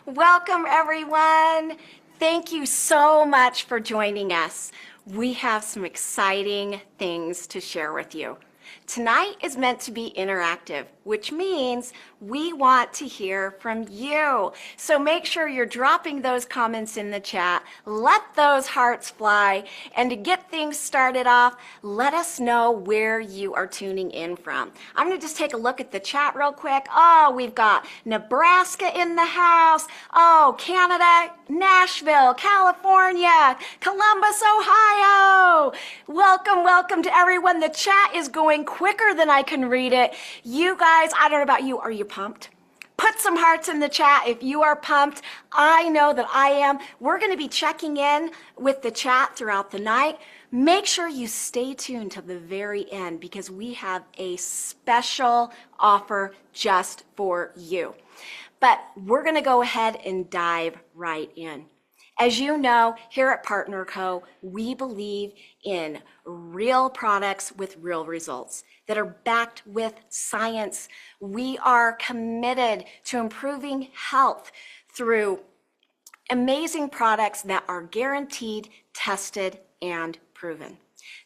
Welcome, everyone. Thank you so much for joining us. We have some exciting things to share with you. Tonight is meant to be interactive, which means we want to hear from you. So make sure you're dropping those comments in the chat. Let those hearts fly. And to get things started off, let us know where you are tuning in from. I'm going to just take a look at the chat real quick. Oh, we've got Nebraska in the house. Oh, Canada, Nashville, California, Columbus, Ohio. Welcome to everyone. The chat is going quicker than I can read it. You guys, I don't know about you, are you pumped? Put some hearts in the chat if you are pumped. I know that I am. We're going to be checking in with the chat throughout the night. Make sure you stay tuned to the very end because we have a special offer just for you. But we're going to go ahead and dive right in. As you know, here at Partner Co., we believe in real products with real results that are backed with science. We are committed to improving health through amazing products that are guaranteed, tested, and proven.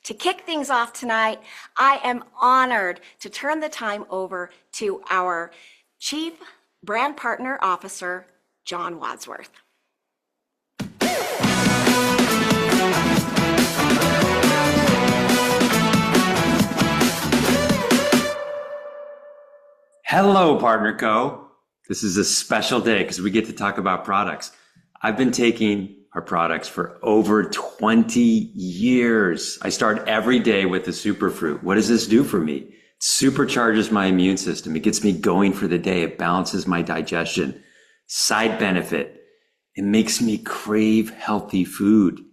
To kick things off tonight, I am honored to turn the time over to our Chief Brand Partner Officer, John Wadsworth. Hello, Partner Co. This is a special day because we get to talk about products. I've been taking our products for over 20 years. I start every day with the superfruit. What does this do for me? It supercharges my immune system. It gets me going for the day. It balances my digestion. Side benefit, it makes me crave healthy food. It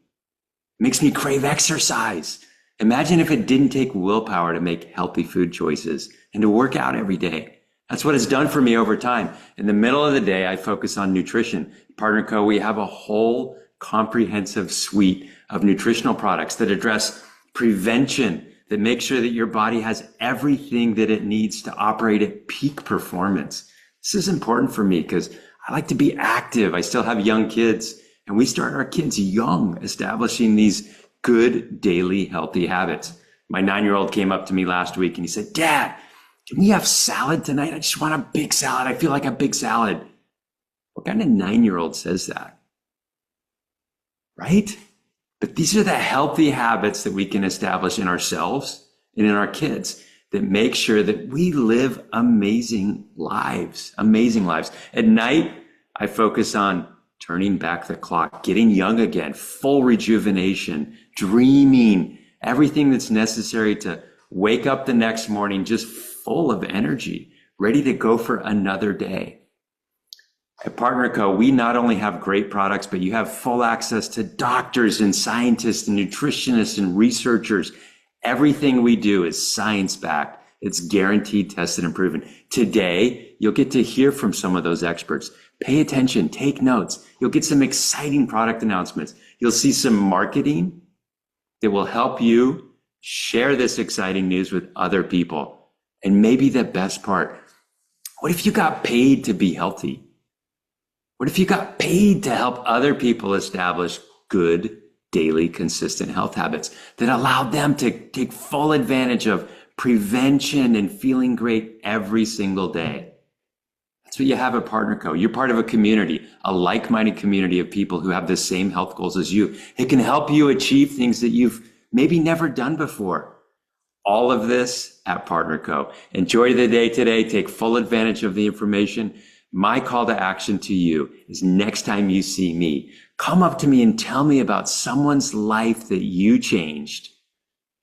makes me crave exercise. Imagine if it didn't take willpower to make healthy food choices and to work out every day. That's what it's done for me over time. In the middle of the day, I focus on nutrition. Partner Co., we have a whole comprehensive suite of nutritional products that address prevention, that make sure that your body has everything that it needs to operate at peak performance. This is important for me because I like to be active. I still have young kids, and we start our kids young, establishing these good daily healthy habits. My 9-year-old came up to me last week and he said, "Dad, can we have salad tonight? I just want a big salad. I feel like a big salad." What kind of 9-year-old says that? Right? But these are the healthy habits that we can establish in ourselves and in our kids that make sure that we live amazing lives. At night, I focus on turning back the clock, getting young again, full rejuvenation, dreaming, everything that's necessary to wake up the next morning just full of energy, ready to go for another day. At Partner Co., we not only have great products, but you have full access to doctors and scientists and nutritionists and researchers. Everything we do is science-backed. It's guaranteed, tested, and proven. Today, you'll get to hear from some of those experts. Pay attention, take notes. You'll get some exciting product announcements. You'll see some marketing that will help you share this exciting news with other people. And maybe the best part, what if you got paid to be healthy? What if you got paid to help other people establish good, daily, consistent health habits that allow them to take full advantage of prevention and feeling great every single day? That's what you have at Partner Co. You're part of a community, a like-minded community of people who have the same health goals as you. It can help you achieve things that you've maybe never done before. All of this at Partner Co. Enjoy the day today. Take full advantage of the information. My call to action to you is next time you see me, come up to me and tell me about someone's life that you changed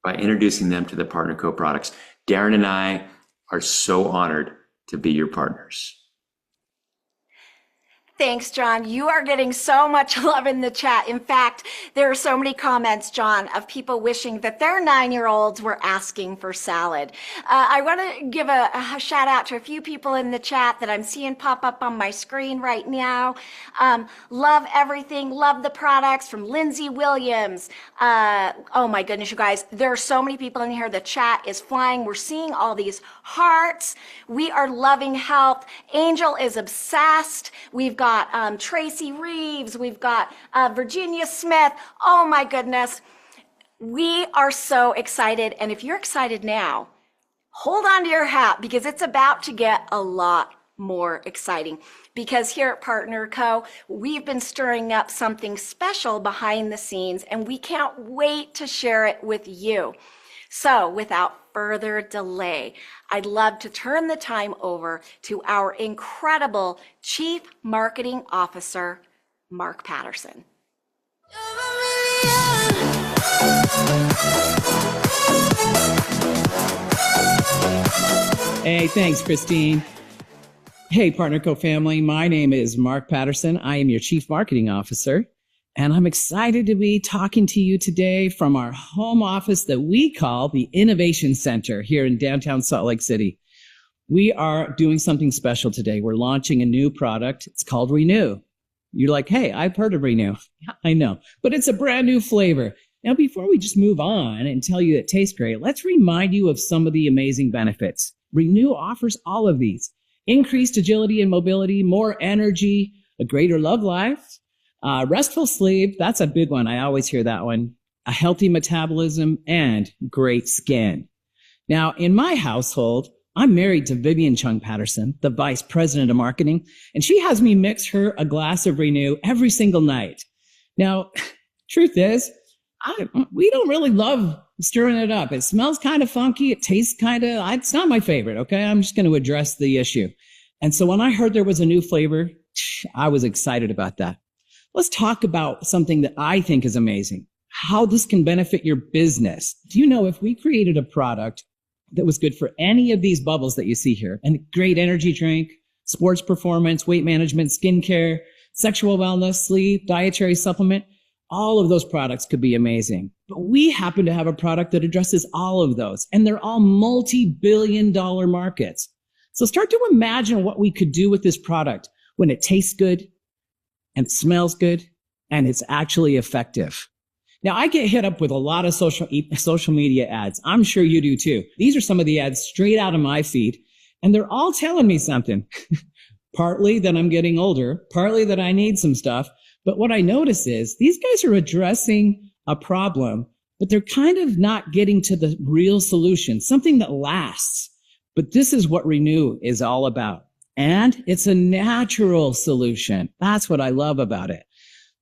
by introducing them to the Partner Co. products. Darren and I are so honored to be your partners. Thanks, John. You are getting so much love in the chat. In fact, there are so many comments, John, of people wishing that their 9-year-olds were asking for salad. I want to give a shout out to a few people in the chat that I'm seeing pop up on my screen right now. Love everything. Love the products from Lindsay Williams. Oh my goodness, you guys. There are so many people in here. The chat is flying. We're seeing all these hearts. We are loving health. Angel is obsessed. We've got got Tracy Reeves. We've got Virginia Smith. Oh my goodness. We are so excited. And if you're excited now, hold on to your hat because it's about to get a lot more exciting. Because here at Partner Co, we've been stirring up something special behind the scenes and we can't wait to share it with you. So without further delay, I'd love to turn the time over to our incredible Chief Marketing Officer, Mark Patterson. Hey, thanks, Christine. Hey, Partner Co family. My name is Mark Patterson. I am your Chief Marketing Officer, and I'm excited to be talking to you today from our home office that we call the Innovation Center here in downtown Salt Lake City. We are doing something special today. We're launching a new product. It's called Renew. You're like, hey, I've heard of Renew. I know, but it's a brand new flavor. Now, before we just move on and tell you it tastes great, let's remind you of some of the amazing benefits. Renew offers all of these: increased agility and mobility, more energy, a greater love life, restful sleep. That's a big one. I always hear that one. A healthy metabolism and great skin. Now, in my household, I'm married to Vivian Chung Patterson, the Vice President of Marketing, and she has me mix her a glass of Renew every single night. Now, truth is, we don't really love stirring it up. It smells kind of funky. It tastes it's not my favorite. Okay. I'm just going to address the issue. And so when I heard there was a new flavor, I was excited about that. Let's talk about something that I think is amazing, how this can benefit your business. Do you know if we created a product that was good for any of these bubbles that you see here, and great energy drink, sports performance, weight management, skincare, sexual wellness, sleep, dietary supplement, all of those products could be amazing. But we happen to have a product that addresses all of those, and they're all multi-billion-dollar markets. So start to imagine what we could do with this product when it tastes good and smells good and it's actually effective. Now, I get hit up with a lot of social media ads. I'm sure you do too. These are some of the ads straight out of my feed, and they're all telling me something. Partly that I'm getting older, partly that I need some stuff. But what I notice is these guys are addressing a problem, but they're kind of not getting to the real solution, something that lasts. But this is what Renew is all about. And it's a natural solution. That's what I love about it.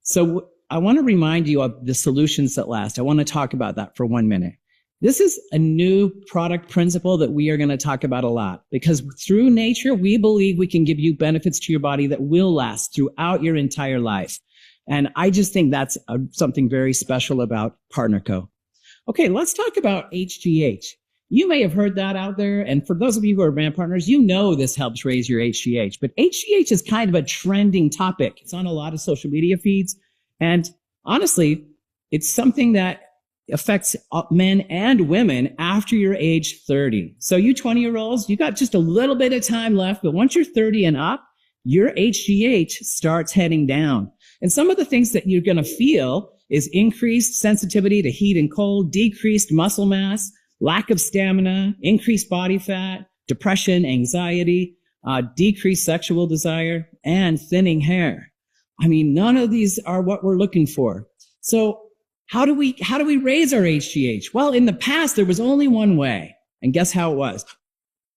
So I want to remind you of the solutions that last. I want to talk about that for 1 minute. This is a new product principle that we are going to talk about a lot because through nature, we believe we can give you benefits to your body that will last throughout your entire life. And I just think that's something very special about Partner Co. Okay, let's talk about HGH. You may have heard that out there. And for those of you who are brand partners, you know this helps raise your HGH. But HGH is kind of a trending topic. It's on a lot of social media feeds. And honestly, it's something that affects men and women after your age 30. So you 20-year-olds, you got just a little bit of time left. But once you're 30 and up, your HGH starts heading down. And some of the things that you're going to feel is increased sensitivity to heat and cold, decreased muscle mass, lack of stamina, increased body fat, depression, anxiety, decreased sexual desire, and thinning hair. I mean, none of these are what we're looking for. So how do we raise our HGH? Well, in the past, there was only one way. And guess how it was?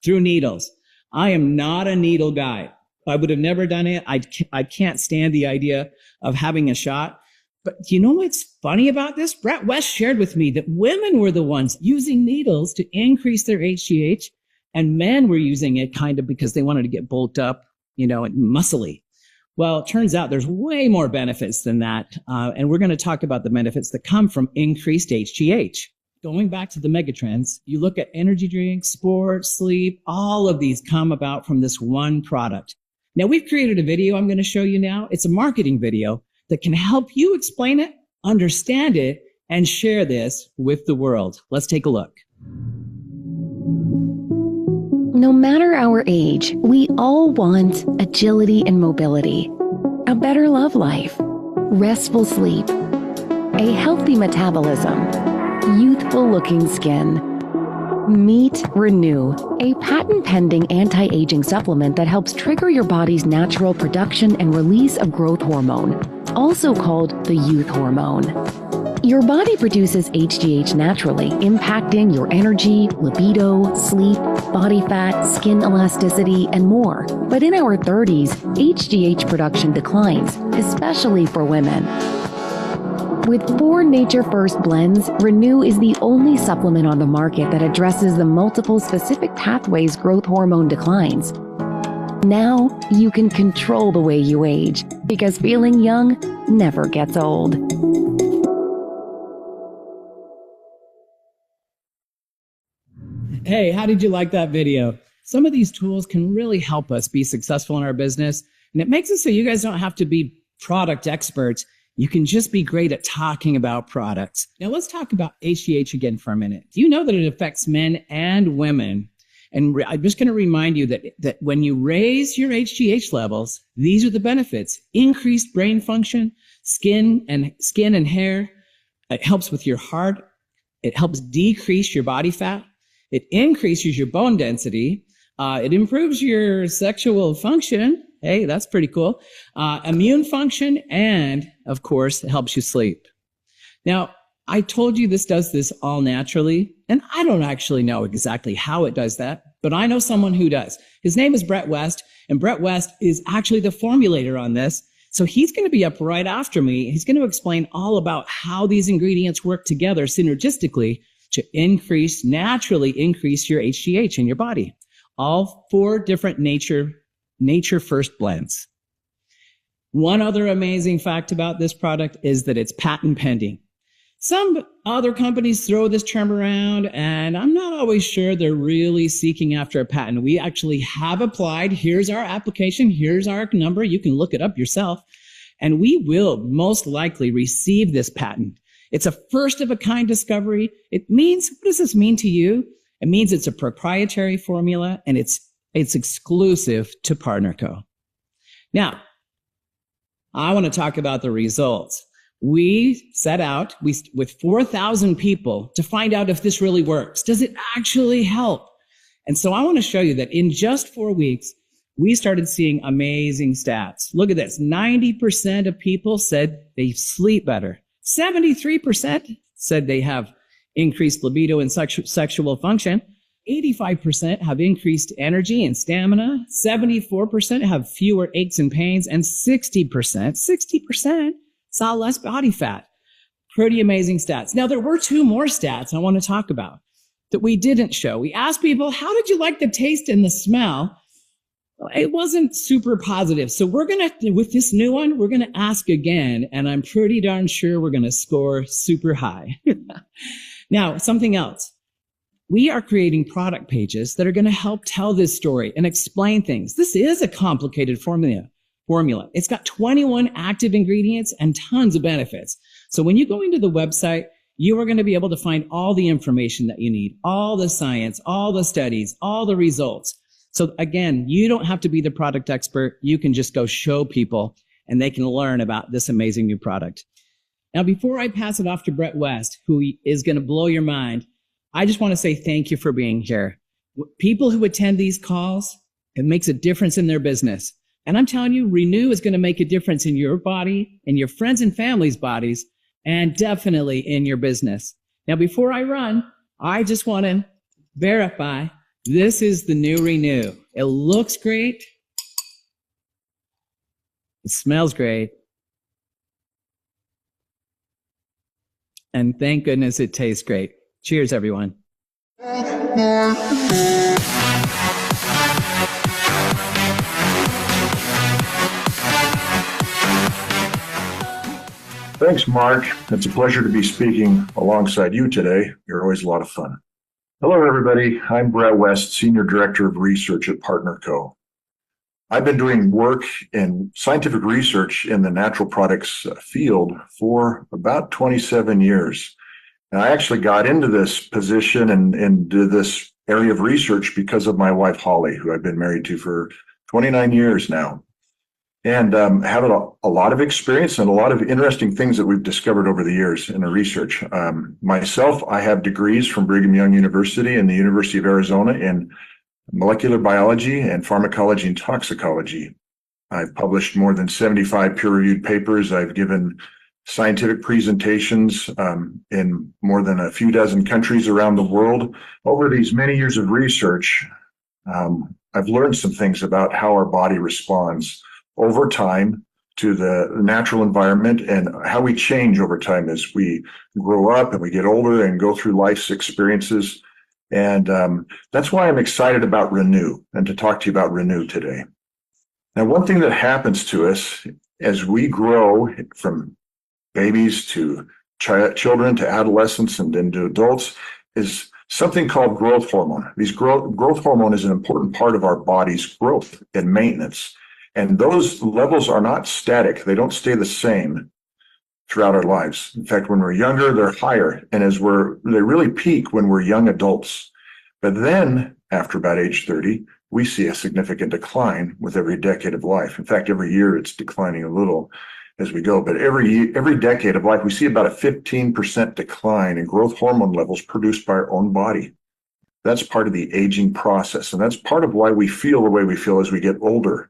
Through needles. I am not a needle guy. I would have never done it. I can't stand the idea of having a shot. But you know what's funny about this? Brett West shared with me that women were the ones using needles to increase their HGH, and men were using it kind of because they wanted to get bulked up, and muscly. Well, it turns out there's way more benefits than that. And we're going to talk about the benefits that come from increased HGH. Going back to the megatrends, you look at energy drinks, sports, sleep, all of these come about from this one product. Now, we've created a video I'm going to show you now. It's a marketing video that can help you explain it, understand it, and share this with the world. Let's take a look. No matter our age, we all want agility and mobility, a better love life, restful sleep, a healthy metabolism, youthful looking skin. Meet Renew, a patent-pending anti-aging supplement that helps trigger your body's natural production and release of growth hormone, also called the youth hormone. Your body produces HGH naturally, impacting your energy, libido, sleep, body fat, skin elasticity, and more. But in our 30s, HGH production declines, especially for women. With 4 Nature First blends, Renew is the only supplement on the market that addresses the multiple specific pathways growth hormone declines. Now, you can control the way you age, because feeling young never gets old. Hey, how did you like that video? Some of these tools can really help us be successful in our business, and it makes it so you guys don't have to be product experts. You can just be great at talking about products. Now let's talk about HGH again for a minute. Do you know that it affects men and women? And I'm just going to remind you that when you raise your HGH levels, these are the benefits: increased brain function, skin and hair. It helps with your heart. It helps decrease your body fat. It increases your bone density. It improves your sexual function. Hey, that's pretty cool. Immune function, and of course, it helps you sleep. Now, I told you this does this all naturally, and I don't actually know exactly how it does that, but I know someone who does. His name is Brett West, and Brett West is actually the formulator on this. So he's going to be up right after me. He's going to explain all about how these ingredients work together synergistically to naturally increase your HGH in your body. All 4 different Nature First blends. One other amazing fact about this product is that it's patent pending. Some other companies throw this term around, and I'm not always sure they're really seeking after a patent. We actually have applied. Here's our application. Here's our number. You can look it up yourself. And we will most likely receive this patent. It's a first of a kind discovery. It means, what does this mean to you? It means it's a proprietary formula, and it's exclusive to PartnerCo. Now, I want to talk about the results. We set out with 4,000 people to find out if this really works. Does it actually help? And so I want to show you that in just 4 weeks, we started seeing amazing stats. Look at this. 90% of people said they sleep better. 73% said they have increased libido and sexual function. 85% have increased energy and stamina. 74% have fewer aches and pains. And 60% saw less body fat. Pretty amazing stats. Now, there were 2 more stats I want to talk about that we didn't show. We asked people, how did you like the taste and the smell? Well, it wasn't super positive. So with this new one, we're going to ask again, and I'm pretty darn sure we're going to score super high. Now, something else. We are creating product pages that are going to help tell this story and explain things. This is a complicated formula. It's got 21 active ingredients and tons of benefits. So when you go into the website, you are going to be able to find all the information that you need, all the science, all the studies, all the results. So again, you don't have to be the product expert. You can just go show people, and they can learn about this amazing new product. Now, before I pass it off to Brett West, who is going to blow your mind, I just want to say thank you for being here. People who attend these calls, it makes a difference in their business. And I'm telling you, Renew is going to make a difference in your body, in your friends and family's bodies, and definitely in your business. Now, before I run, I just want to verify this is the new Renew. It looks great. It smells great. And thank goodness it tastes great. Cheers, everyone. Thanks, Mark. It's a pleasure to be speaking alongside you today. You're always a lot of fun. Hello, everybody. I'm Brett West, Senior Director of Research at PartnerCo. I've been doing work in scientific research in the natural products field for about 27 years. And I actually got into this position and into this area of research because of my wife, Holly, who I've been married to for 29 years now. and have a lot of experience and a lot of interesting things that we've discovered over the years in our research. Myself, I have degrees from Brigham Young University and the University of Arizona in molecular biology and pharmacology and toxicology. I've published more than 75 peer-reviewed papers. I've given scientific presentations in more than a few dozen countries around the world. Over these many years of research, I've learned some things about how our body responds over time to the natural environment and how we change over time as we grow up and we get older and go through life's experiences. And that's why I'm excited about Renew and to talk to you about Renew today. Now, one thing that happens to us as we grow from babies to children to adolescents and then to adults is something called growth hormone. Growth hormone is an important part of our body's growth and maintenance. And those levels are not static. They don't stay the same throughout our lives. In fact, when we're younger, they're higher. And they really peak when we're young adults. But then after about age 30, we see a significant decline with every decade of life. In fact, every year it's declining a little as we go. But every decade of life, we see about a 15% decline in growth hormone levels produced by our own body. That's part of the aging process. And that's part of why we feel the way we feel as we get older.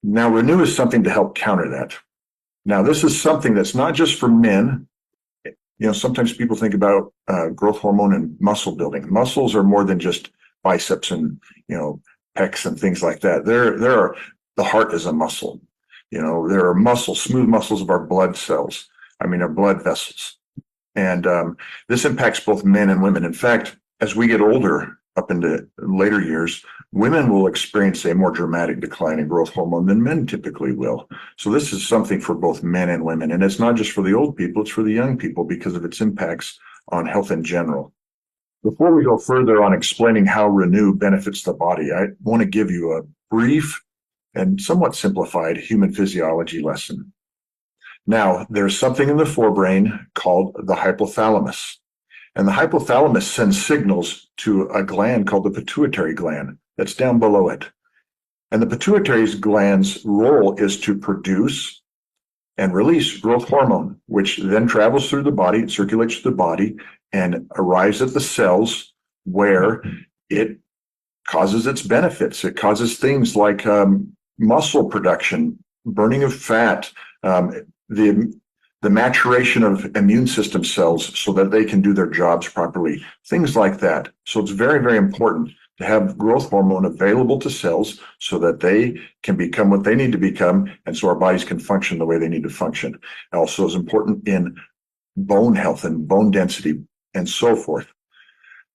Now, Renew is something to help counter that. Now, this is something that's not just for men. Sometimes people think about growth hormone and muscle building. Muscles are more than just biceps and, pecs and things like that. The heart is a muscle. There are muscles, smooth muscles of our blood cells. Our blood vessels. And this impacts both men and women. In fact, as we get older, up into later years, women will experience a more dramatic decline in growth hormone than men typically will. So this is something for both men and women. And it's not just for the old people, it's for the young people because of its impacts on health in general. Before we go further on explaining how Renew benefits the body, I want to give you a brief and somewhat simplified human physiology lesson. Now, there's something in the forebrain called the hypothalamus. And the hypothalamus sends signals to a gland called the pituitary gland that's down below it. And the pituitary gland's role is to produce and release growth hormone, which then travels through the body, it circulates through the body, and arrives at the cells where it causes its benefits. It causes things like muscle production, burning of fat, the maturation of immune system cells so that they can do their jobs properly, things like that. So it's very, very important to have growth hormone available to cells so that they can become what they need to become, and so our bodies can function the way they need to function. It also is important in bone health and bone density and so forth.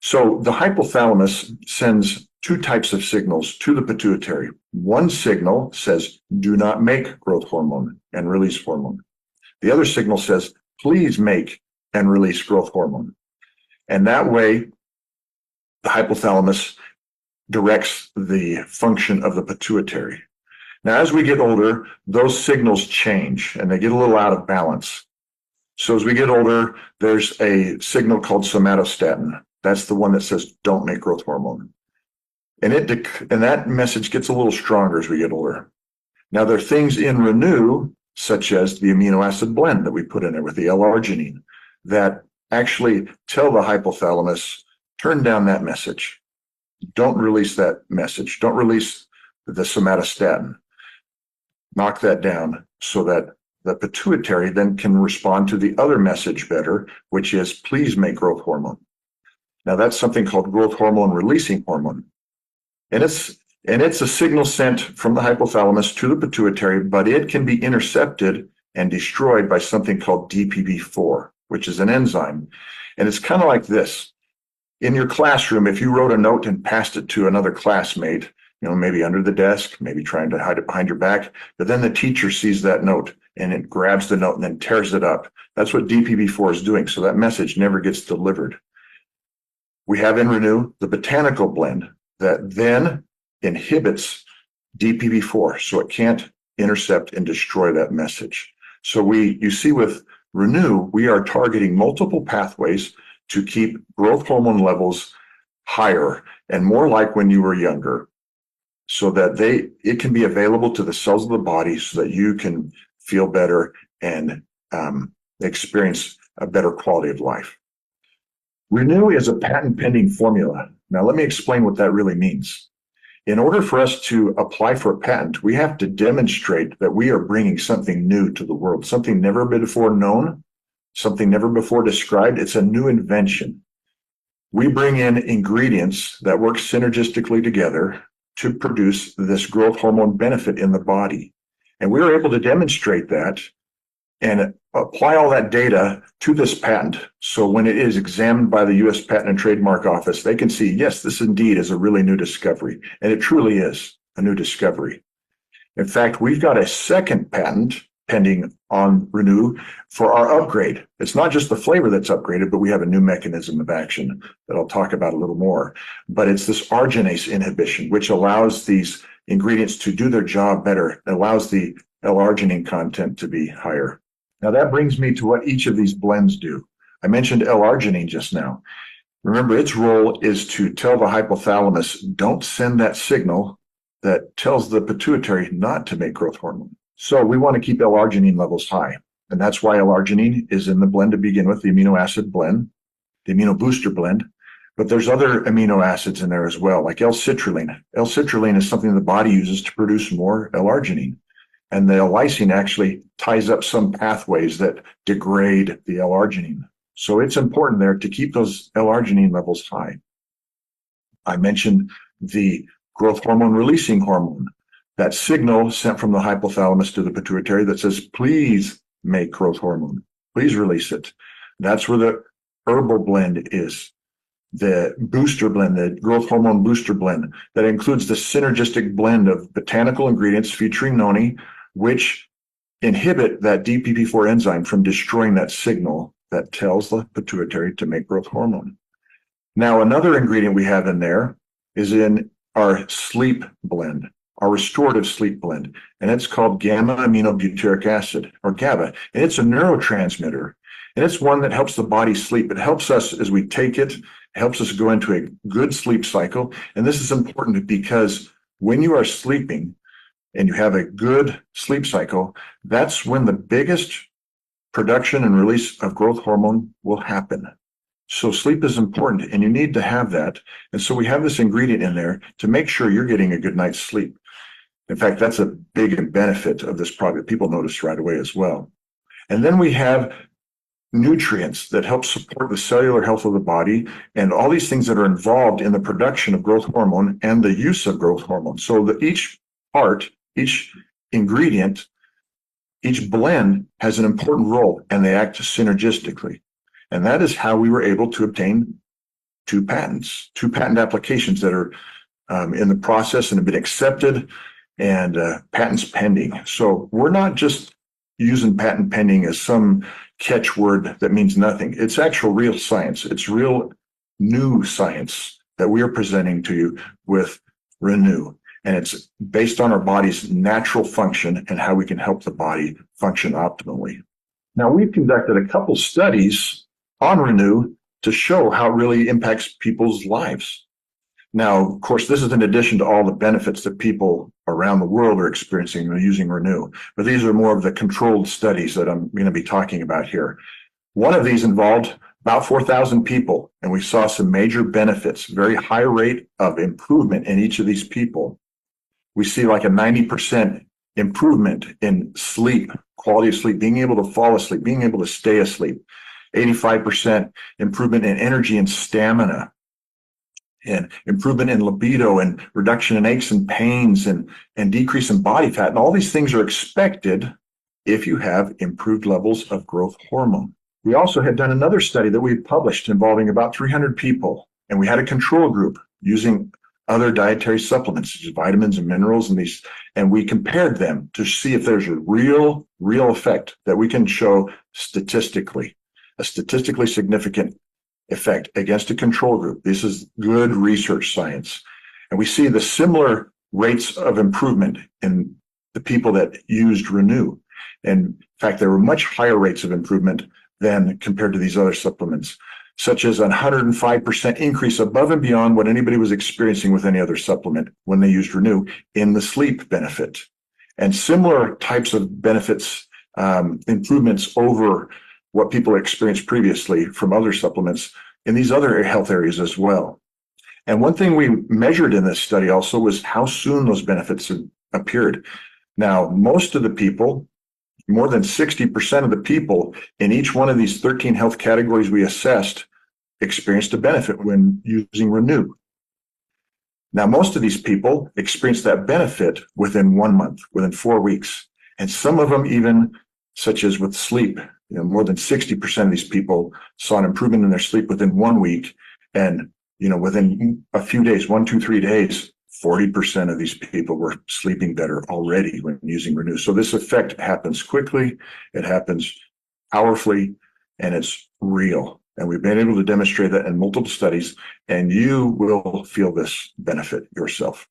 So the hypothalamus sends two types of signals to the pituitary. One signal says, do not make growth hormone and release hormone. The other signal says, please make and release growth hormone. And that way, the hypothalamus directs the function of the pituitary. Now, as we get older, those signals change and they get a little out of balance. So as we get older, there's a signal called somatostatin. That's the one that says, don't make growth hormone. And that message gets a little stronger as we get older. Now, there are things in Renew, such as the amino acid blend that we put in there with the L-arginine, that actually tell the hypothalamus, turn down that message. Don't release that message. Don't release the somatostatin. Knock that down so that the pituitary then can respond to the other message better, which is please make growth hormone. Now that's something called growth hormone releasing hormone. And it's a signal sent from the hypothalamus to the pituitary, but it can be intercepted and destroyed by something called DPP4, which is an enzyme. And it's kind of like this. In your classroom, if you wrote a note and passed it to another classmate, maybe under the desk, maybe trying to hide it behind your back, but then the teacher sees that note and it grabs the note and then tears it up. That's what DPP4 is doing. So that message never gets delivered. We have in Renew the botanical blend that then inhibits DPP4, so it can't intercept and destroy that message. So you see with Renew, we are targeting multiple pathways to keep growth hormone levels higher and more like when you were younger. so that it can be available to the cells of the body so that you can feel better and experience a better quality of life. Renew is a patent pending formula. Now, let me explain what that really means. In order for us to apply for a patent, we have to demonstrate that we are bringing something new to the world, something never before known, something never before described. It's a new invention. We bring in ingredients that work synergistically together to produce this growth hormone benefit in the body. And we were able to demonstrate that and apply all that data to this patent. So when it is examined by the U.S. Patent and Trademark Office, they can see, yes, this indeed is a really new discovery. And it truly is a new discovery. In fact, we've got a second patent pending on Renew for our upgrade. It's not just the flavor that's upgraded, but we have a new mechanism of action that I'll talk about a little more. But it's this arginase inhibition, which allows these ingredients to do their job better. It allows the L-arginine content to be higher. Now that brings me to what each of these blends do. I mentioned L-arginine just now. Remember, its role is to tell the hypothalamus, don't send that signal that tells the pituitary not to make growth hormone. So we want to keep L-arginine levels high. And that's why L-arginine is in the blend to begin with, the amino acid blend, the amino booster blend. But there's other amino acids in there as well, like L-citrulline. L-citrulline is something the body uses to produce more L-arginine. And the L-lysine actually ties up some pathways that degrade the L-arginine. So it's important there to keep those L-arginine levels high. I mentioned the growth hormone releasing hormone, that signal sent from the hypothalamus to the pituitary that says, please make growth hormone, please release it. That's where the herbal blend is. The booster blend, the growth hormone booster blend, that includes the synergistic blend of botanical ingredients featuring noni, which inhibit that DPP4 enzyme from destroying that signal that tells the pituitary to make growth hormone. Now, another ingredient we have in there is in our sleep blend, our restorative sleep blend, and it's called gamma-aminobutyric acid, or GABA, and it's a neurotransmitter, and it's one that helps the body sleep. It helps us as we take it, helps us go into a good sleep cycle, and this is important because when you are sleeping and you have a good sleep cycle, that's when the biggest production and release of growth hormone will happen. So sleep is important, and you need to have that. And so we have this ingredient in there to make sure you're getting a good night's sleep. In fact, that's a big benefit of this product. People notice right away as well. And then we have nutrients that help support the cellular health of the body and all these things that are involved in the production of growth hormone and the use of growth hormone. So that each part, each ingredient, each blend has an important role, and they act synergistically. And that is how we were able to obtain two patent applications that are in the process and have been accepted, and patents pending. So we're not just using patent pending as some catchword that means nothing. It's actual real science. It's real new science that we are presenting to you with Renew. And it's based on our body's natural function and how we can help the body function optimally. Now, we've conducted a couple studies on Renew to show how it really impacts people's lives. Now, of course, this is in addition to all the benefits that people around the world are experiencing using Renew, but these are more of the controlled studies that I'm going to be talking about here. One of these involved about 4,000 people, and we saw some major benefits, very high rate of improvement in each of these people. We see like a 90% improvement in sleep, quality of sleep, being able to fall asleep, being able to stay asleep, 85% improvement in energy and stamina, and improvement in libido, and reduction in aches and pains, and decrease in body fat. And all these things are expected if you have improved levels of growth hormone. We also had done another study that we published involving about 300 people, and we had a control group using other dietary supplements, such as vitamins and minerals, and we compared them to see if there's a real effect that we can show statistically, a statistically significant effect against a control group. This is good research science. And we see the similar rates of improvement in the people that used Renew. And in fact, there were much higher rates of improvement than compared to these other supplements. such as a 105% increase above and beyond what anybody was experiencing with any other supplement when they used Renew in the sleep benefit. And similar types of benefits, improvements over what people experienced previously from other supplements in these other health areas as well. And one thing we measured in this study also was how soon those benefits appeared. Now, most of the people, more than 60% of the people in each one of these 13 health categories we assessed experienced a benefit when using Renew. Now, most of these people experienced that benefit within 1 month, within 4 weeks. And some of them even, such as with sleep, more than 60% of these people saw an improvement in their sleep within 1 week. And, within a few days, 1, 2, 3 days, 40% of these people were sleeping better already when using Renew. So this effect happens quickly, it happens powerfully, and it's real. And we've been able to demonstrate that in multiple studies, and you will feel this benefit yourself.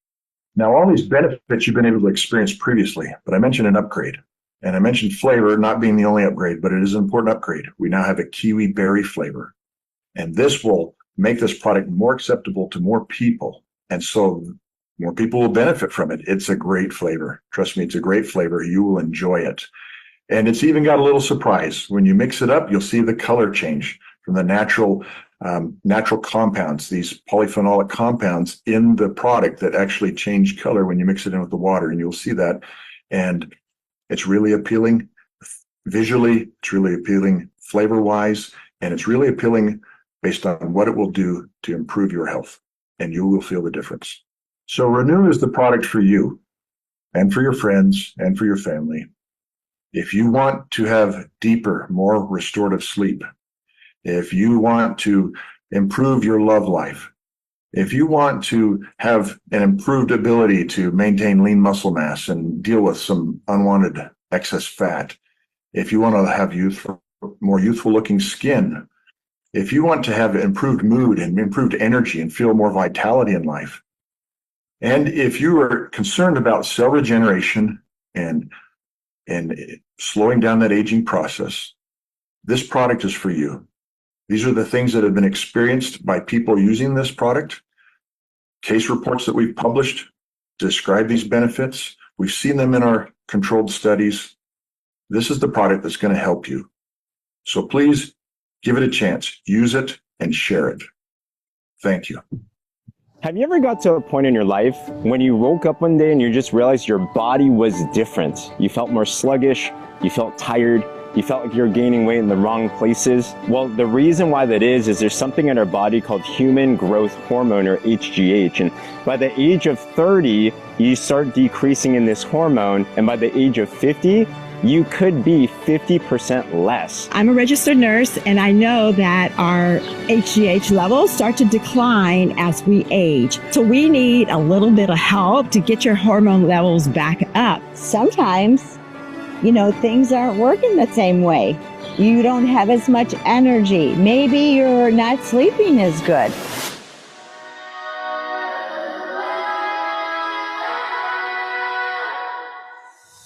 Now, all these benefits you've been able to experience previously, but I mentioned an upgrade. And I mentioned flavor not being the only upgrade, but it is an important upgrade. We now have a kiwi berry flavor, and this will make this product more acceptable to more people. And so more people will benefit from it. It's a great flavor. Trust me, it's a great flavor. You will enjoy it. And it's even got a little surprise. When you mix it up, you'll see the color change from the natural compounds, these polyphenolic compounds in the product that actually change color when you mix it in with the water. And you'll see that. And it's really appealing visually. It's really appealing flavor-wise. And it's really appealing based on what it will do to improve your health. And you will feel the difference. So Renew is the product for you and for your friends and for your family. If you want to have deeper, more restorative sleep, if you want to improve your love life, if you want to have an improved ability to maintain lean muscle mass and deal with some unwanted excess fat, if you want to have more youthful looking skin, if you want to have improved mood and improved energy and feel more vitality in life, and if you are concerned about cell regeneration and slowing down that aging process, this product is for you. These are the things that have been experienced by people using this product. Case reports that we've published describe these benefits. We've seen them in our controlled studies. This is the product that's going to help you. So please give it a chance. Use it and share it. Thank you. Have you ever got to a point in your life when you woke up one day and you just realized your body was different? You felt more sluggish, you felt tired, you felt like you're gaining weight in the wrong places? Well, the reason why that is there's something in our body called human growth hormone, or HGH. And by the age of 30, you start decreasing in this hormone. And by the age of 50, you could be 50% less. I'm a registered nurse, and I know that our HGH levels start to decline as we age. So we need a little bit of help to get your hormone levels back up. Sometimes, things aren't working the same way. You don't have as much energy. Maybe you're not sleeping as good.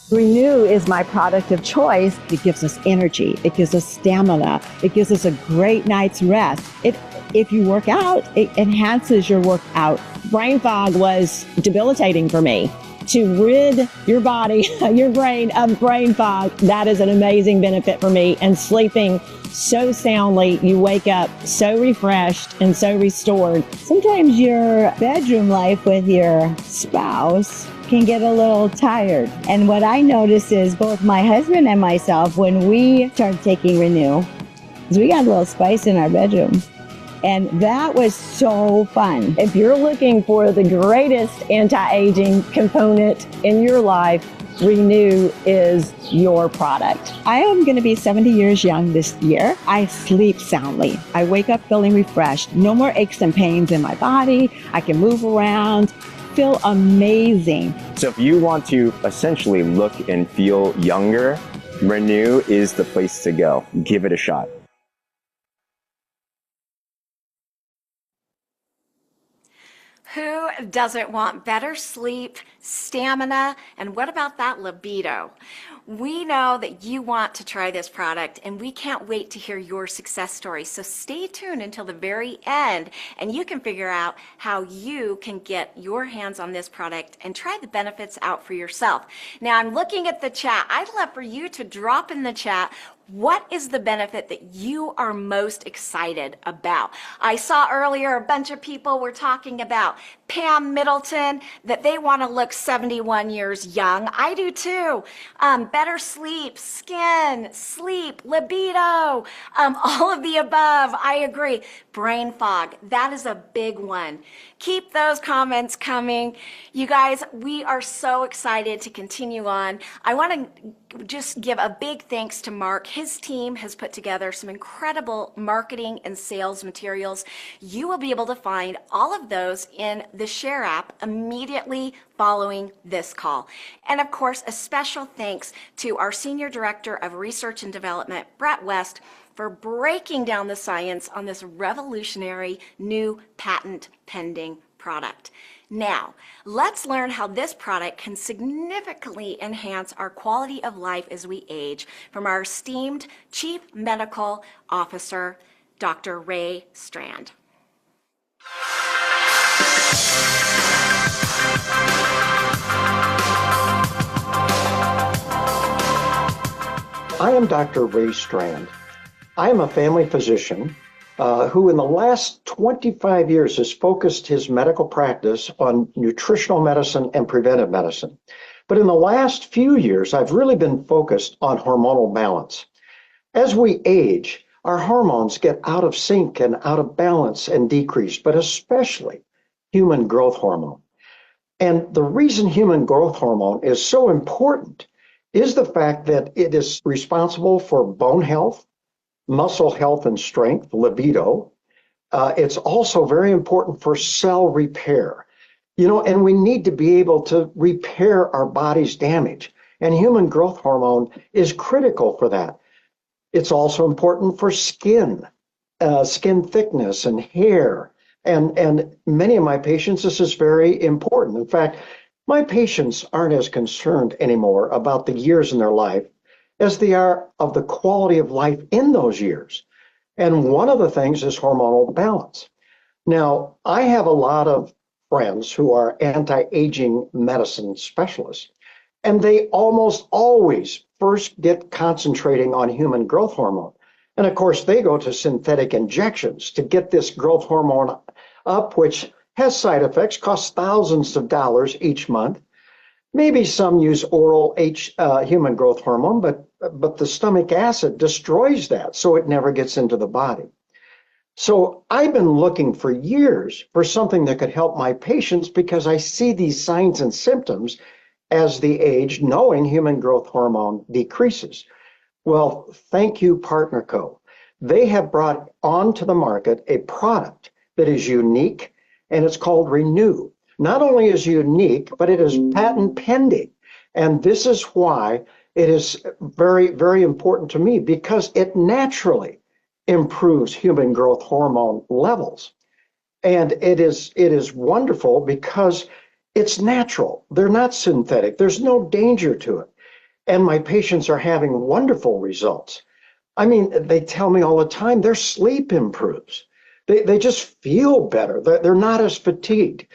Renew is my product of choice. It gives us energy. It gives us stamina. It gives us a great night's rest. If you work out, it enhances your workout. Brain fog was debilitating for me. To rid your body, your brain of brain fog, that is an amazing benefit for me. And sleeping so soundly, you wake up so refreshed and so restored. Sometimes your bedroom life with your spouse can get a little tired. And what I notice is both my husband and myself, when we started taking Renew, is we got a little spice in our bedroom. And that was so fun. If you're looking for the greatest anti-aging component in your life, Renew is your product. I am going to be 70 years young this year. I sleep soundly. I wake up feeling refreshed. No more aches and pains in my body. I can move around, feel amazing. So if you want to essentially look and feel younger, Renew is the place to go. Give it a shot. Who doesn't want better sleep, stamina, and what about that libido? We know that you want to try this product, and we can't wait to hear your success story. So stay tuned until the very end, and you can figure out how you can get your hands on this product and try the benefits out for yourself. Now, I'm looking at the chat. I'd love for you to drop in the chat, what is the benefit that you are most excited about? I saw earlier a bunch of people were talking about Pam Middleton, that they want to look 71 years young. I do too. Better sleep, skin, sleep, libido, all of the above. I agree. Brain fog, that is a big one. Keep those comments coming. You guys, we are so excited to continue on. I want to just give a big thanks to Mark. His team has put together some incredible marketing and sales materials. You will be able to find all of those in the Share app immediately following this call. And of course, a special thanks to our Senior Director of Research and Development, Brett West, for breaking down the science on this revolutionary new patent pending product. Now, let's learn how this product can significantly enhance our quality of life as we age from our esteemed Chief Medical Officer, Dr. Ray Strand. I am Dr. Ray Strand. I am a family physician who in the last 25 years has focused his medical practice on nutritional medicine and preventive medicine. But in the last few years, I've really been focused on hormonal balance. As we age, our hormones get out of sync and out of balance and decrease, but especially human growth hormone. And the reason human growth hormone is so important is the fact that it is responsible for bone health, muscle health and strength, libido. It's also very important for cell repair. And we need to be able to repair our body's damage. And human growth hormone is critical for that. It's also important for skin thickness and hair. And many of my patients, this is very important. In fact, my patients aren't as concerned anymore about the years in their life as they are of the quality of life in those years. And one of the things is hormonal balance. Now, I have a lot of friends who are anti-aging medicine specialists, and they almost always first get concentrating on human growth hormone. And of course, they go to synthetic injections to get this growth hormone up, which has side effects, costs thousands of dollars each month. Maybe some use oral human growth hormone, but the stomach acid destroys that, so it never gets into the body. So I've been looking for years for something that could help my patients because I see these signs and symptoms as they age, knowing human growth hormone decreases. Well, thank you, PartnerCo. They have brought onto the market a product that is unique, and it's called Renew. Not only is unique, but it is patent pending. And this is why it is very, very important to me, because it naturally improves human growth hormone levels. And it is wonderful because it's natural. They're not synthetic. There's no danger to it. And my patients are having wonderful results. I mean, they tell me all the time their sleep improves. They just feel better. They're not as fatigued.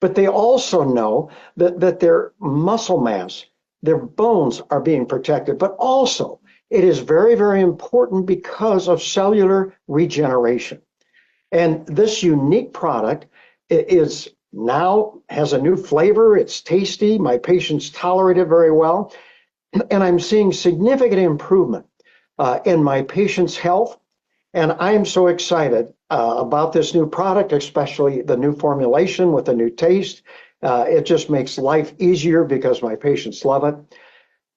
But they also know that their muscle mass, their bones are being protected. But also, it is very, very important because of cellular regeneration. And this unique product is now has a new flavor. It's tasty. My patients tolerate it very well. And I'm seeing significant improvement in my patients' health. And I am so excited about this new product, especially the new formulation with the new taste. It just makes life easier because my patients love it.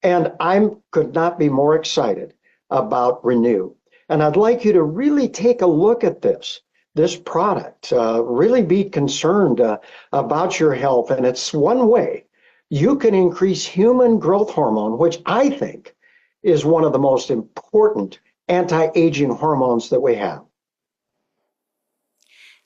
And I could not be more excited about Renew. And I'd like you to really take a look at this product, really be concerned about your health. And it's one way you can increase human growth hormone, which I think is one of the most important anti-aging hormones that we have.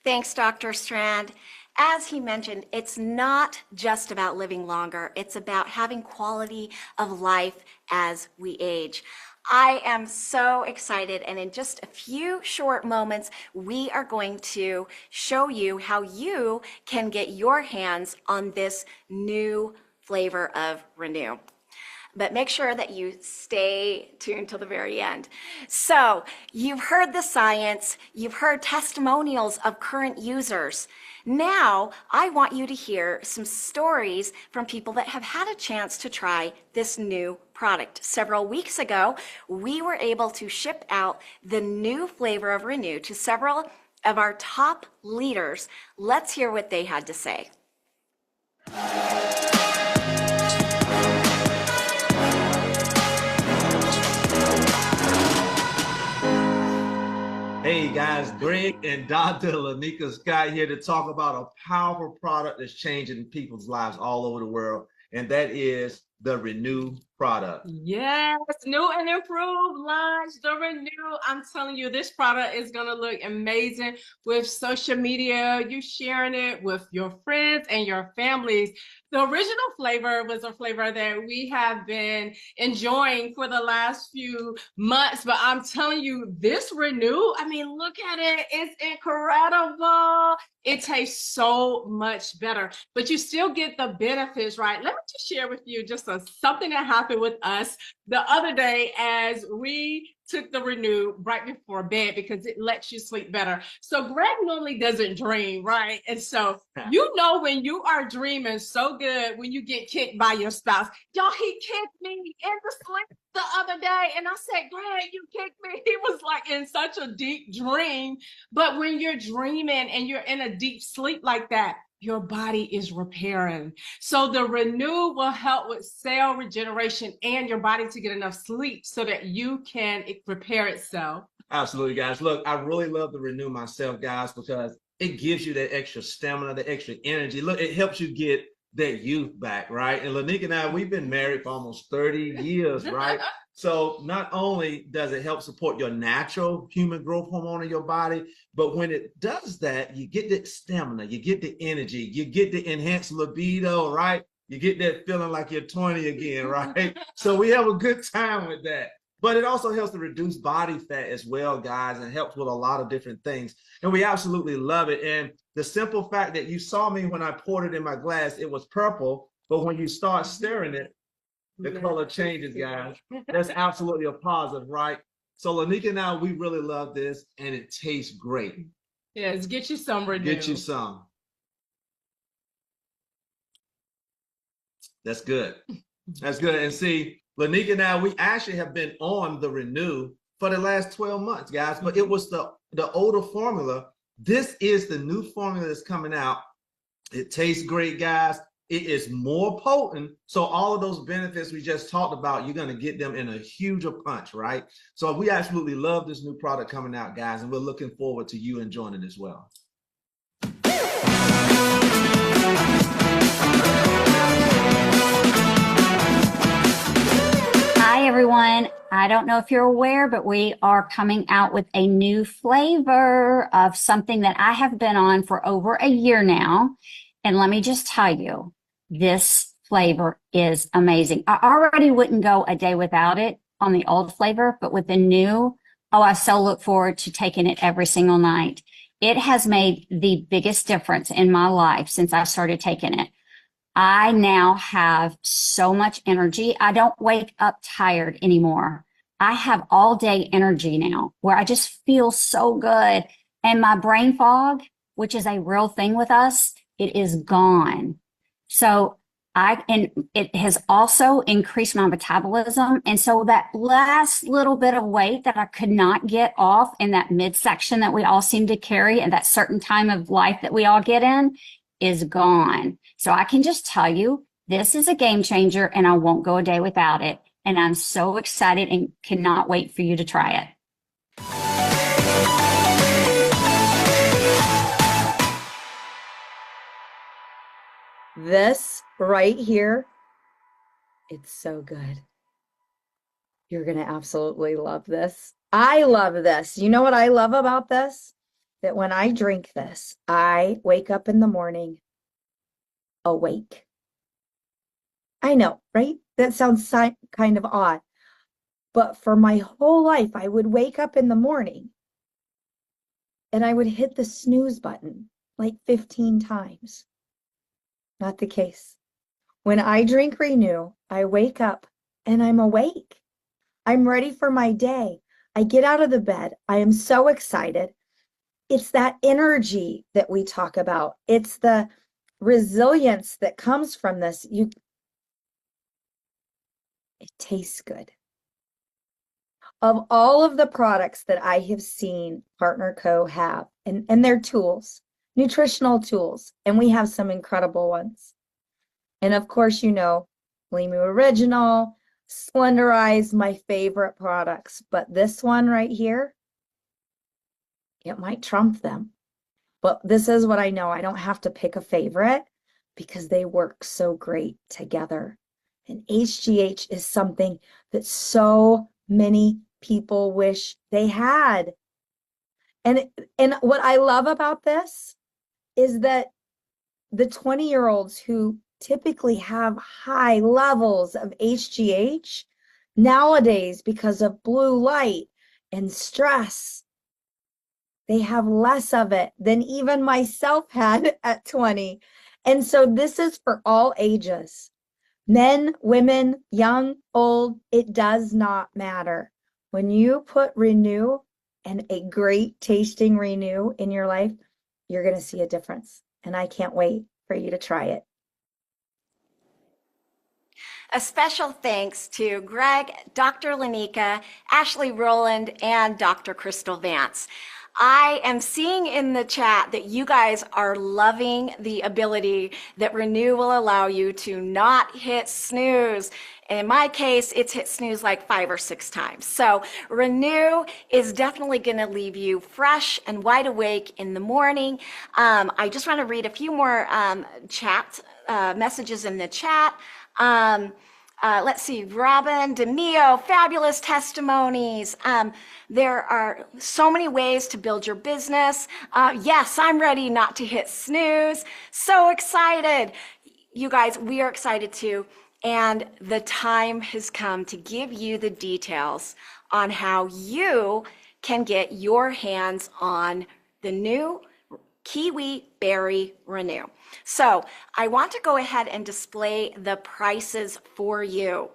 Thanks, Dr. Strand. As he mentioned, it's not just about living longer. It's about having quality of life as we age. I am so excited, and in just a few short moments, we are going to show you how you can get your hands on this new flavor of Renew. But make sure that you stay tuned till the very end. So you've heard the science, you've heard testimonials of current users. Now I want you to hear some stories from people that have had a chance to try this new product. Several weeks ago, we were able to ship out the new flavor of Renew to several of our top leaders. Let's hear what they had to say. Hey guys, Greg and Dr. Lanika Scott here to talk about a powerful product that's changing people's lives all over the world, and that is the Renew product. Yes, new and improved launch, the Renew. I'm telling you, this product is going to look amazing with social media, you sharing it with your friends and your families. The original flavor was a flavor that we have been enjoying for the last few months, but I'm telling you, this Renew, I mean, look at it. It's incredible. It tastes so much better, but you still get the benefits, right? Let me just share with you just something that happened with us the other day as we took the Renew right before bed because it lets you sleep better. So Greg normally doesn't dream, right? And so you know when you are dreaming so good when you get kicked by your spouse. Y'all, he kicked me in the sleep the other day, and I said, Greg, you kicked me. He was like in such a deep dream. But when you're dreaming and you're in a deep sleep like that, your body is repairing. So the Renew will help with cell regeneration and your body to get enough sleep so that you can repair itself. Absolutely, guys. Look, I really love the Renew myself, guys, because it gives you that extra stamina, the extra energy. Look, it helps you get that youth back, right? And Lanika and I, we've been married for almost 30 years, right? So not only does it help support your natural human growth hormone in your body, but when it does that, you get the stamina, you get the energy, you get the enhanced libido, right? You get that feeling like you're 20 again, right? So we have a good time with that. But it also helps to reduce body fat as well, guys, and helps with a lot of different things. And we absolutely love it. And the simple fact that you saw me when I poured it in my glass, it was purple. But when you start stirring it, the color changes, guys. That's absolutely a positive, right? So Lanika and I, we really love this, and it tastes great. Yes, get you some Renew. Get you some. That's good. That's good. And see, Lanika and I, we actually have been on the Renew for the last 12 months, guys, but it was the older formula. This is the new formula that's coming out. It tastes great, guys. It is more potent. So all of those benefits we just talked about, you're going to get them in a huger punch, right? So we absolutely love this new product coming out, guys, and we're looking forward to you enjoying it as well. Hi, everyone. I don't know if you're aware, but we are coming out with a new flavor of something that I have been on for over a year now. And let me just tell you, this flavor is amazing. I already wouldn't go a day without it on the old flavor, but with the new, oh, I so look forward to taking it every single night. It has made the biggest difference in my life since I started taking it. I now have so much energy. I don't wake up tired anymore. I have all day energy now where I just feel so good. And my brain fog, which is a real thing with us, it is gone. So and it has also increased my metabolism. And so that last little bit of weight that I could not get off in that midsection that we all seem to carry at that certain time of life that we all get in is gone. So I can just tell you, this is a game changer and I won't go a day without it. And I'm so excited and cannot wait for you to try it. This right here, it's so good. You're going to absolutely love this. I love this. You know what I love about this? that when I drink this, I wake up in the morning awake. I know, right? That sounds kind of odd. But for my whole life, I would wake up in the morning and I would hit the snooze button like 15 times. Not the case. When I drink Renew, I wake up and I'm awake. I'm ready for my day. I get out of the bed. I am so excited. It's that energy that we talk about. It's the resilience that comes from this. It tastes good. Of all of the products that I have seen Partner Co. have, and their tools, nutritional tools, and we have some incredible ones. And of course, you know, Limu Original, Splendorize, my favorite products. But this one right here, it might trump them. But this is what I know. I don't have to pick a favorite because they work so great together. And HGH is something that so many people wish they had. And what I love about this is that the 20-year-olds who typically have high levels of HGH nowadays, because of blue light and stress, they have less of it than even myself had at 20. And so this is for all ages. Men, women, young, old, it does not matter. When you put Renew and a great tasting Renew in your life, you're going to see a difference. And I can't wait for you to try it. A special thanks to Greg, Dr. Lanika, Ashley Rowland, and Dr. Crystal Vance. I am seeing in the chat that you guys are loving the ability that Renew will allow you to not hit snooze. In my case, it's hit snooze like 5 or 6 times. So Renew is definitely going to leave you fresh and wide awake in the morning. I just want to read a few more messages in the chat. Let's see, Robin DeMio, fabulous testimonies. There are so many ways to build your business. Yes, I'm ready not to hit snooze. So excited. You guys, we are excited too. And the time has come to give you the details on how you can get your hands on the new Kiwi Berry Renew. So I want to go ahead and display the prices for you.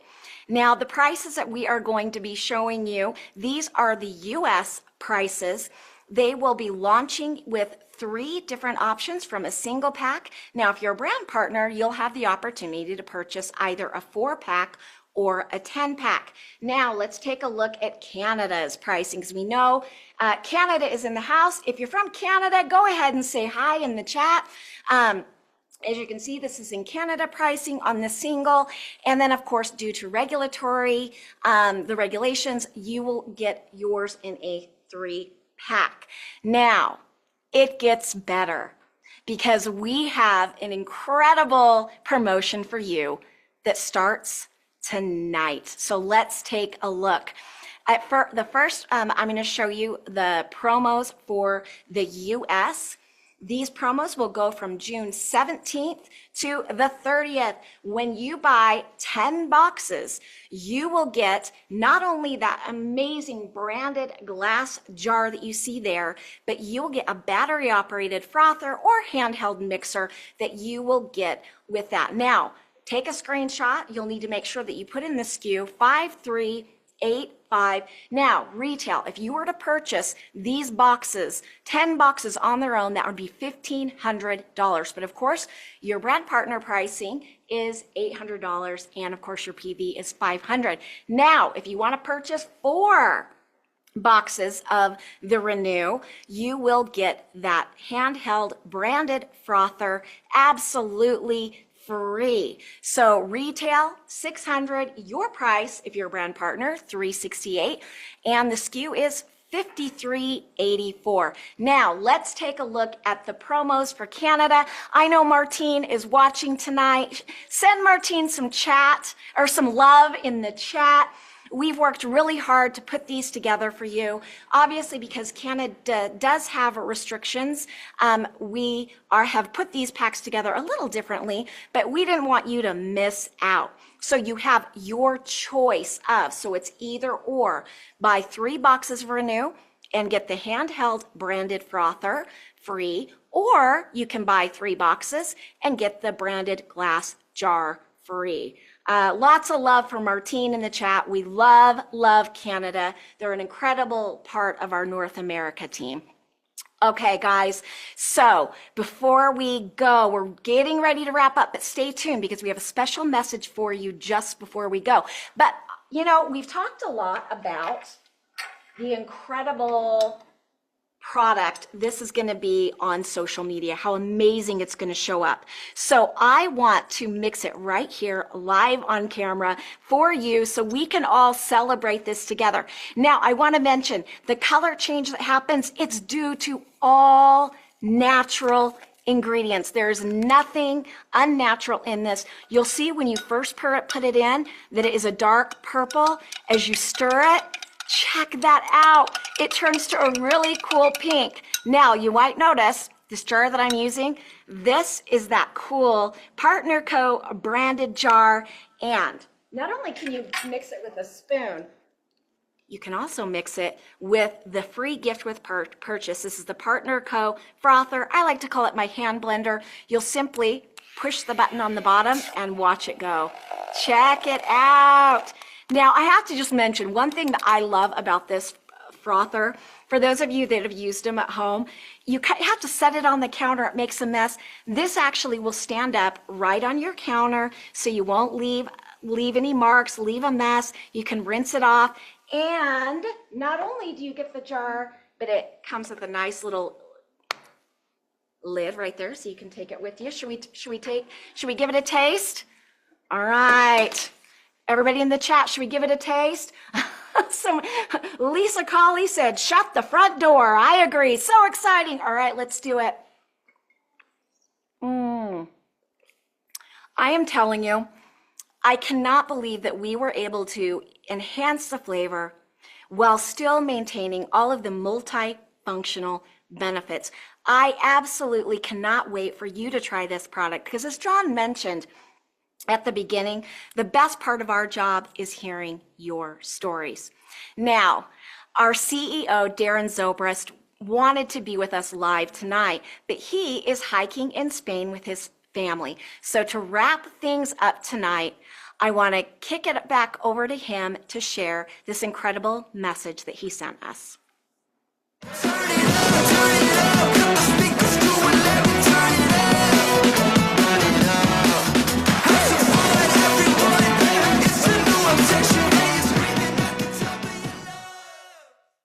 Now, the prices that we are going to be showing you, these are the US prices. They will be launching with 3 different options from a single pack. Now, if you're a brand partner, you'll have the opportunity to purchase either a 4-pack or a 10-pack. Now, let's take a look at Canada's pricing, because we know Canada is in the house. If you're from Canada, go ahead and say hi in the chat. As you can see, this is in Canada pricing on the single. And then, of course, due to regulatory, the regulations, you will get yours in a 3-pack. Now, it gets better because we have an incredible promotion for you that starts tonight. So let's take a look. The first, I'm going to show you the promos for the US. These promos will go from June 17th to the 30th. When you buy 10 boxes, you will get not only that amazing branded glass jar that you see there, but you'll get a battery operated frother or handheld mixer that you will get with that. Now, take a screenshot. You'll need to make sure that you put in the SKU 5385. Now, retail, if you were to purchase these boxes, 10 boxes on their own, that would be $1,500. But of course, your brand partner pricing is $800, and of course, your PV is $500. Now, if you want to purchase 4 boxes of the Renew, you will get that handheld branded frother absolutely free. So retail $600, your price if you're a brand partner $368, and the SKU is $53.84. Now let's take a look at the promos for Canada. I know Martine is watching tonight. Send Martine some chat or some love in the chat. We've worked really hard to put these together for you. Obviously, because Canada does have restrictions, we have put these packs together a little differently, but we didn't want you to miss out. So you have your choice of, so it's either or. Buy 3 boxes of Renew and get the handheld branded frother free, or you can buy 3 boxes and get the branded glass jar free. Lots of love from Martine in the chat. We love Canada. They're an incredible part of our North America team. Okay, guys, so before we go, we're getting ready to wrap up, but stay tuned because we have a special message for you just before we go. But, you know, we've talked a lot about the incredible product this is going to be on social media, how amazing it's going to show up. So I want to mix it right here live on camera for you so we can all celebrate this together. Now, I want to mention the color change that happens, it's due to all natural ingredients. There's nothing unnatural in this. You'll see when you first put it in that it is a dark purple. As you stir it, check that out. It turns to a really cool pink. Now, you might notice this jar that I'm using, this is that cool Partner Co. branded jar. And not only can you mix it with a spoon, you can also mix it with the free gift with purchase. This is the Partner Co. frother. I like to call it my hand blender. You'll simply push the button on the bottom and watch it go. Check it out. Now, I have to just mention one thing that I love about this frother. For those of you that have used them at home, you have to set it on the counter. It makes a mess. This actually will stand up right on your counter so you won't leave any marks, leave a mess. You can rinse it off. And not only do you get the jar, but it comes with a nice little lid right there so you can take it with you. Should we give it a taste? All right. Everybody in the chat, should we give it a taste? So Lisa Colley said, shut the front door. I agree. So exciting. All right, let's do it. I am telling you, I cannot believe that we were able to enhance the flavor while still maintaining all of the multifunctional benefits. I absolutely cannot wait for you to try this product because, as John mentioned at the beginning, the best part of our job is hearing your stories. Now, our CEO, Darren Zobrist, wanted to be with us live tonight, but he is hiking in Spain with his family. So to wrap things up tonight, I want to kick it back over to him to share this incredible message that he sent us.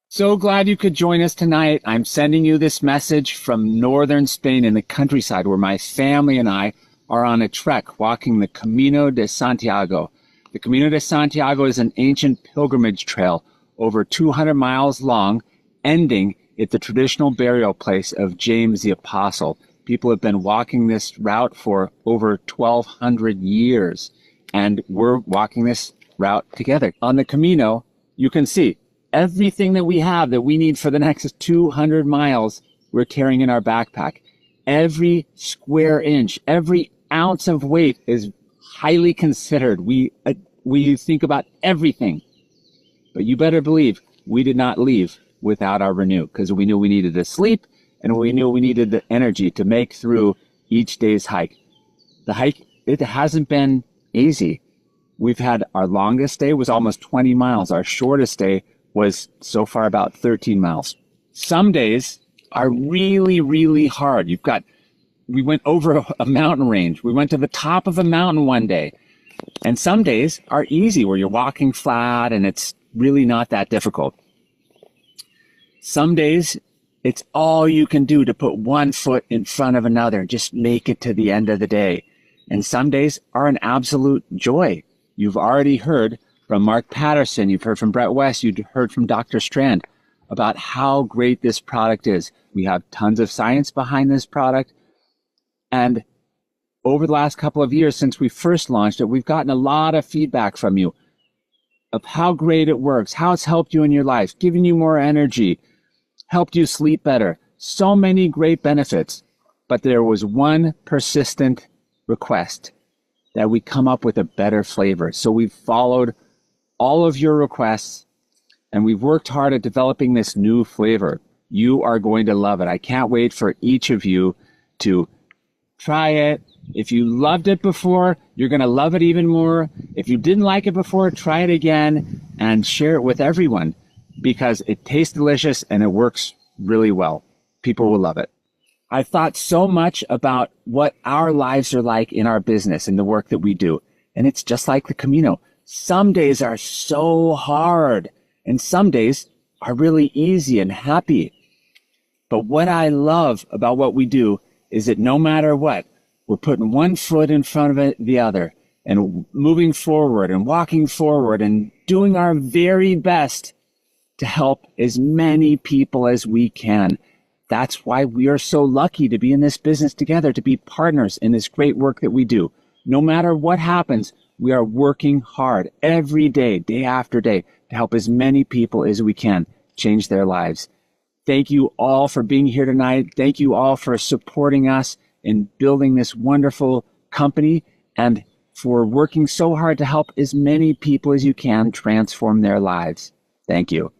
So glad you could join us tonight. I'm sending you this message from northern Spain in the countryside where my family and I are on a trek walking the Camino de Santiago. The Camino de Santiago is an ancient pilgrimage trail over 200 miles long, ending at the traditional burial place of James the Apostle. People have been walking this route for over 1,200 years, and we're walking this route together. On the Camino, you can see everything that we have that we need for the next 200 miles, we're carrying in our backpack. Every square inch, every ounce of weight is highly considered. We think about everything. But you better believe we did not leave without our Renew, because we knew we needed to sleep and we knew we needed the energy to make through each day's hike. The hike, it hasn't been easy. We've had our longest day was almost 20 miles. Our shortest day was so far about 13 miles. Some days are really, really hard. We went over a mountain range. We went to the top of a mountain one day. And some days are easy where you're walking flat and it's really not that difficult. Some days it's all you can do to put one foot in front of another and just make it to the end of the day. And some days are an absolute joy. You've already heard from Mark Patterson, you've heard from Brett West, you've heard from Dr. Strand about how great this product is. We have tons of science behind this product. And over the last couple of years since we first launched it, we've gotten a lot of feedback from you of how great it works, how it's helped you in your life, given you more energy, helped you sleep better. So many great benefits. But there was one persistent request that we come up with a better flavor. So we've followed all of your requests and we've worked hard at developing this new flavor. You are going to love it. I can't wait for each of you to try it. If you loved it before, you're going to love it even more. If you didn't like it before, try it again and share it with everyone because it tastes delicious and it works really well. People will love it. I've thought so much about what our lives are like in our business and the work that we do. And it's just like the Camino. Some days are so hard and some days are really easy and happy. But what I love about what we do is that no matter what, we're putting one foot in front of the other and moving forward and walking forward and doing our very best to help as many people as we can. That's why we are so lucky to be in this business together, to be partners in this great work that we do. No matter what happens, we are working hard every day, day after day, to help as many people as we can change their lives. Thank you all for being here tonight. Thank you all for supporting us in building this wonderful company and for working so hard to help as many people as you can transform their lives. Thank you.